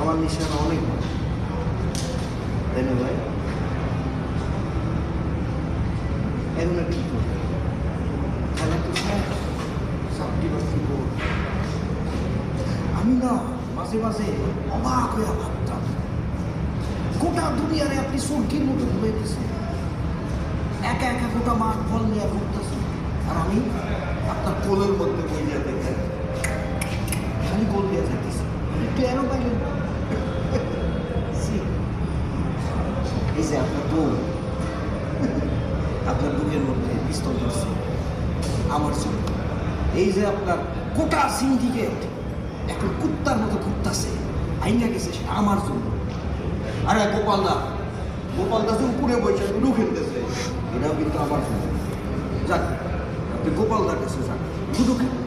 আমার নিশানা অনেক ভালো, তাই না ভাই? এখন আর কি করবে? খেলা তো শেষ, সাপটি বাসি বোর্ড। আমি না মাঝে মাঝে অবাক হয়ে ভাবতাম, গোটা দুনিয়ারে আপনি স্বর্গের মতো ঘুমাইতেছেন, একা একা গোটা মাঠ বল নিয়ে ঘুরতেছেন, আর আমি আপনার কোলের মধ্যে বইয়া দেখে খালি গোল দিয়ে যাইতেছি। কেন পাইলেন? এই যে আপনার বউ আপনার বুকের মধ্যে পিস্তল ধরছে আমার জন্য, এই যে আপনার গোটা সিন্ডিকেট এখন কুত্তার মতো ঘুরতেছে, আইনা গেছে সেটা আমার জন্য। আরে গোপালদা যে উপরে বসে লুডু খেলতেছে, এটাও কিন্তু আমার জন্য। যাক, আপনি গোপালদার কাছে যান, লুডু খেলতে।